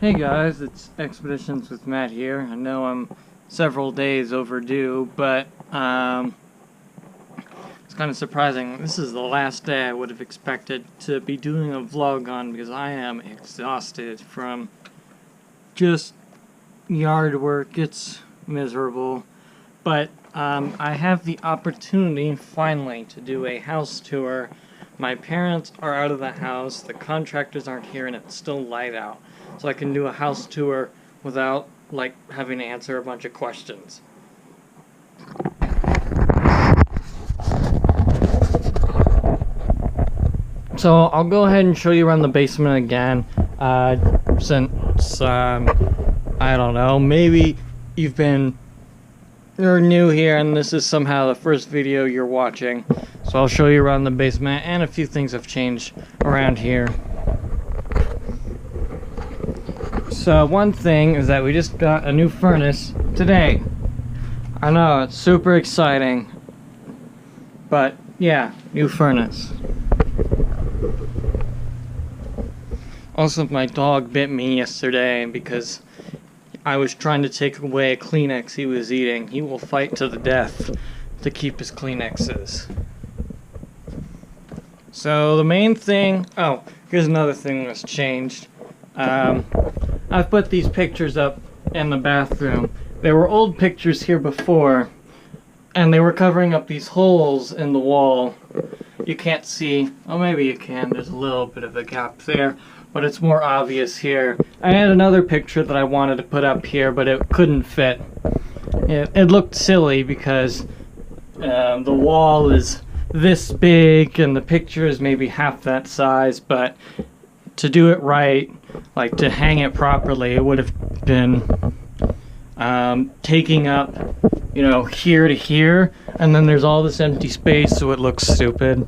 Hey guys, it's Expeditions with Matt here. I know I'm several days overdue, but it's kind of surprising. This is the last day I would have expected to be doing a vlog on because I am exhausted from just yard work. It's miserable, but I have the opportunity finally to do a house tour. My parents are out of the house, the contractors aren't here, and it's still light out. So I can do a house tour without, like, having to answer a bunch of questions. So I'll go ahead and show you around the basement again, since, I don't know, maybe you're new here and this is somehow the first video you're watching. So I'll show you around the basement, and a few things have changed around here. So one thing is that we just got a new furnace today. I know, it's super exciting. But yeah, new furnace. Also, my dog bit me yesterday because I was trying to take away a Kleenex he was eating. He will fight to the death to keep his Kleenexes. So the main thing, oh, here's another thing that's changed. I've put these pictures up in the bathroom. There were old pictures here before, and they were covering up these holes in the wall. You can't see, oh maybe you can, there's a little bit of a gap there, but it's more obvious here. I had another picture that I wanted to put up here, but it couldn't fit. It looked silly because the wall is this big and the picture is maybe half that size, but to do it right, like to hang it properly, it would have been taking up, you know, here to here, and then there's all this empty space, so it looks stupid.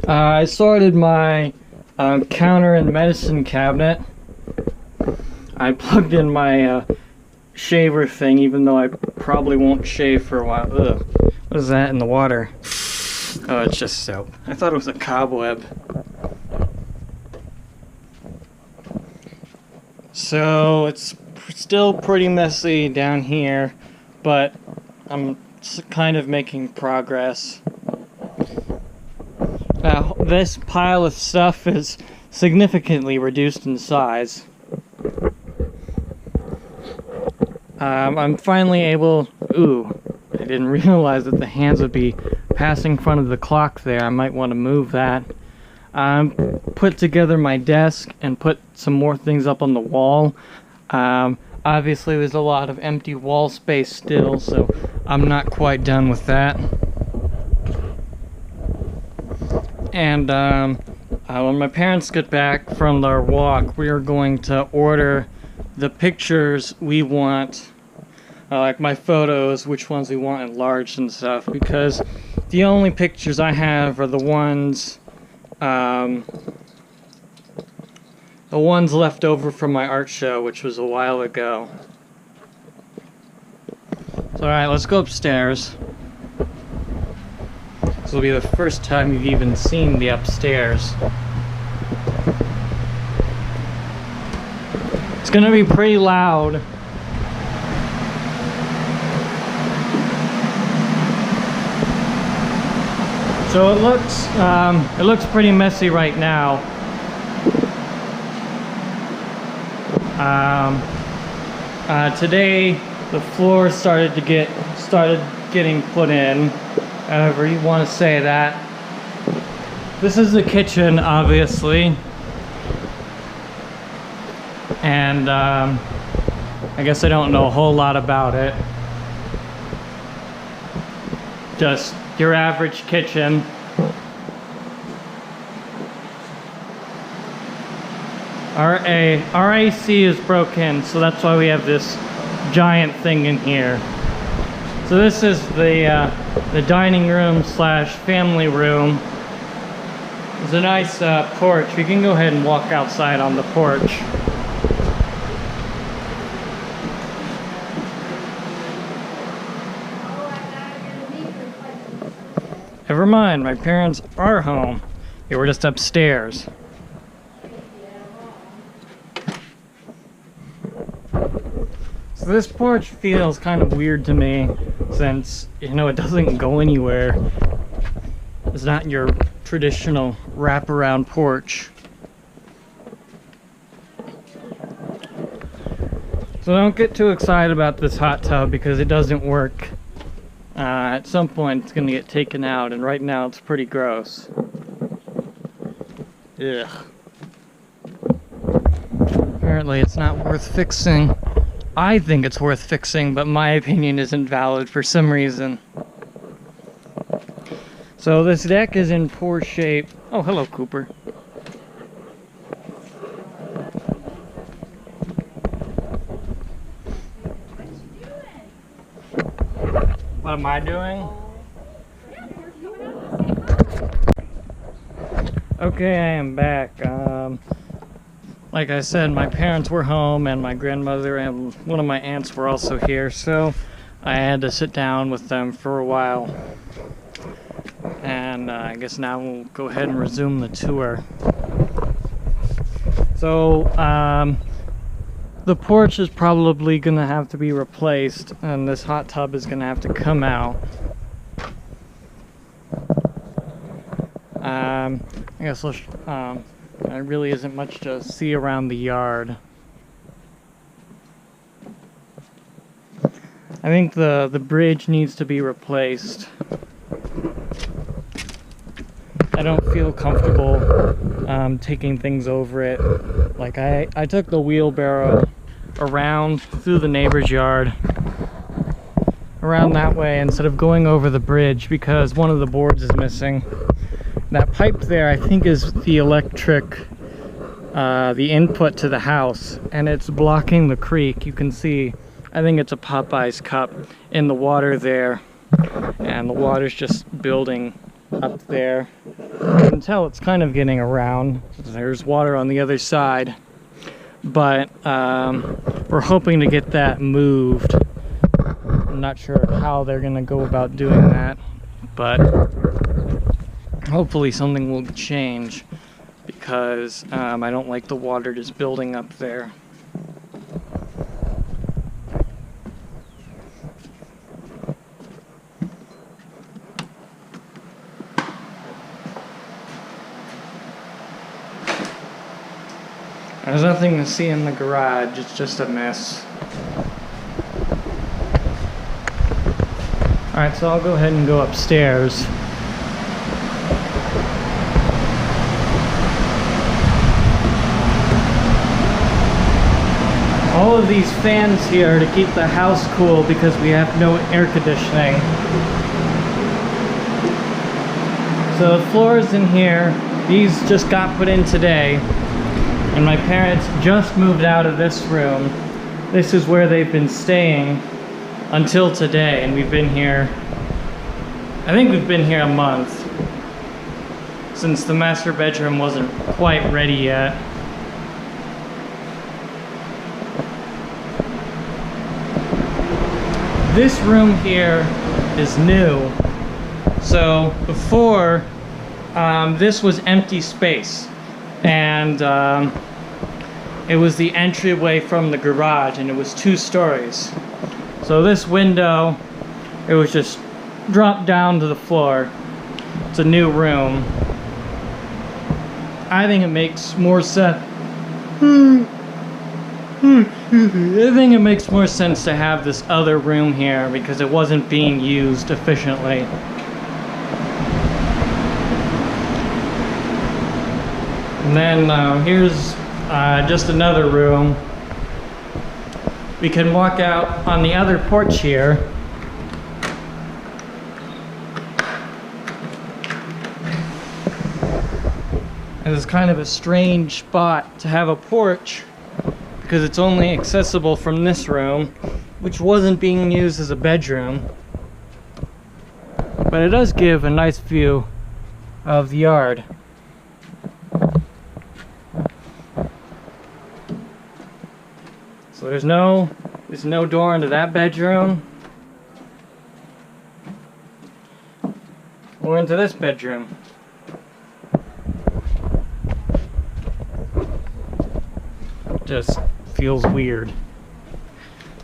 I sorted my counter and medicine cabinet. I plugged in my shaver thing, even though I probably won't shave for a while. Ugh. What is that in the water? Oh, it's just soap. I thought it was a cobweb. So it's still pretty messy down here, but I'm kind of making progress. Now, this pile of stuff is significantly reduced in size. I'm finally able... Ooh, I didn't realize that the hands would be passing in front of the clock there. I might want to move that. Put together my desk and put some more things up on the wall. Obviously there's a lot of empty wall space still, so I'm not quite done with that. And when my parents get back from their walk, we are going to order the pictures we want, like my photos, which ones we want enlarged and stuff, because the only pictures I have are the ones left over from my art show, which was a while ago. So alright, let's go upstairs. This will be the first time you've even seen the upstairs. It's gonna be pretty loud. So it looks pretty messy right now. Today the floor started getting put in, however you want to say that. This is the kitchen, obviously, and I guess I don't know a whole lot about it. Just your average kitchen. Our AC is broken, so that's why we have this giant thing in here. So this is the dining room slash family room. There's a nice porch. We can go ahead and walk outside on the porch. Never mind, my parents are home. They were just upstairs. So this porch feels kind of weird to me since, you know, it doesn't go anywhere. It's not your traditional wraparound porch. So don't get too excited about this hot tub because it doesn't work. At some point it's going to get taken out, and right now it's pretty gross. Ugh. Apparently it's not worth fixing. I think it's worth fixing, but my opinion isn't valid for some reason. So this deck is in poor shape. Oh, hello, Cooper. What am I doing? Okay, I am back. Like I said, my parents were home and my grandmother and one of my aunts were also here, so I had to sit down with them for a while. And I guess now we'll go ahead and resume the tour. So, the porch is probably going to have to be replaced, and this hot tub is going to have to come out. I guess let's, there really isn't much to see around the yard. I think the bridge needs to be replaced. I don't feel comfortable taking things over it. Like I took the wheelbarrow around through the neighbor's yard, around that way instead of going over the bridge because one of the boards is missing. That pipe there, I think, is the electric, the input to the house, and it's blocking the creek. You can see, I think it's a Popeye's cup in the water there, and the water's just building up there. You can tell it's kind of getting around. There's water on the other side, but we're hoping to get that moved. I'm not sure how they're gonna go about doing that, but hopefully something will change because I don't like the water just building up there. There's nothing to see in the garage, it's just a mess. Alright, so I'll go ahead and go upstairs. All of these fans here to keep the house cool because we have no air conditioning. So the floors in here, these just got put in today. And my parents just moved out of this room. This is where they've been staying until today, and we've been here, I think we've been here a month, since the master bedroom wasn't quite ready yet. This room here is new. So before, this was empty space. And it was the entryway from the garage, and it was 2 stories. So this window, it was just dropped down to the floor. It's a new room. I think it makes more sense. I think it makes more sense to have this other room here because it wasn't being used efficiently. And then here's just another room. We can walk out on the other porch here. And it's kind of a strange spot to have a porch because it's only accessible from this room, which wasn't being used as a bedroom. But it does give a nice view of the yard. So there's no door into that bedroom or into this bedroom. Just feels weird.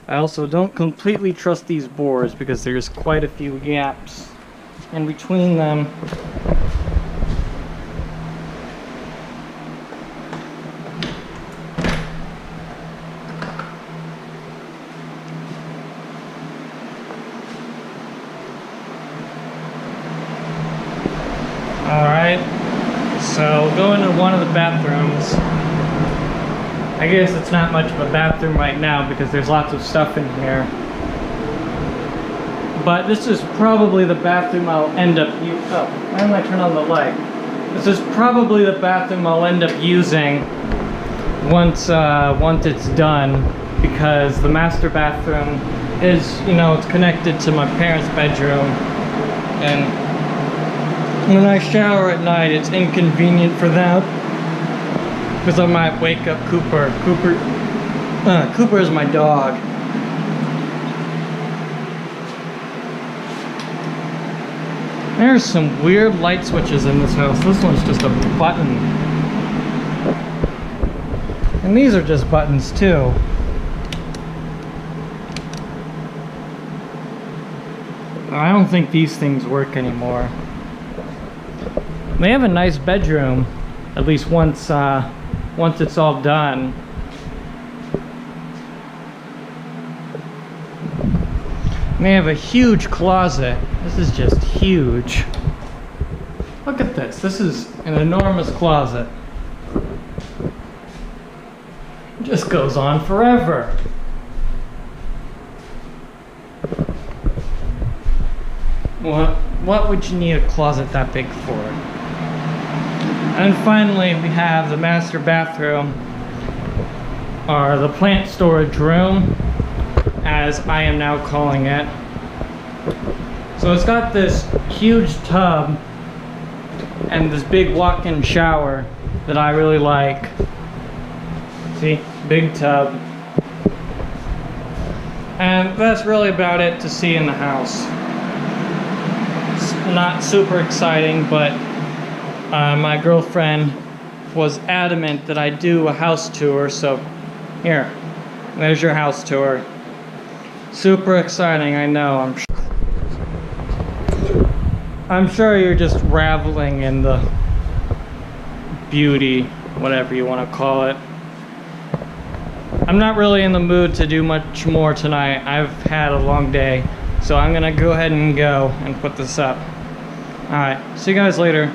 I also don't completely trust these boards because there's quite a few gaps in between them. Alright, so go into one of the bathrooms. I guess it's not much of a bathroom right now because there's lots of stuff in here. But this is probably the bathroom I'll end up using. Oh, why don't I turn on the light? This is probably the bathroom I'll end up using once it's done, because the master bathroom is, you know, it's connected to my parents' bedroom, and when I shower at night it's inconvenient for them because I might wake up Cooper. Cooper is my dog. There's some weird light switches in this house. This one's just a button. And these are just buttons too. I don't think these things work anymore. They have a nice bedroom, at least once it's all done. And they have a huge closet. This is just huge. Look at this. This is an enormous closet. It just goes on forever. What would you need a closet that big for? And finally, we have the master bathroom, or the plant storage room, as I am now calling it. So it's got this huge tub and this big walk-in shower that I really like. See, big tub. And that's really about it to see in the house. It's not super exciting, but my girlfriend was adamant that I do a house tour, so here, there's your house tour. Super exciting, I know. I'm sure you're just reveling in the beauty, whatever you want to call it. I'm not really in the mood to do much more tonight. I've had a long day, so I'm gonna go ahead and go and put this up. Alright, see you guys later.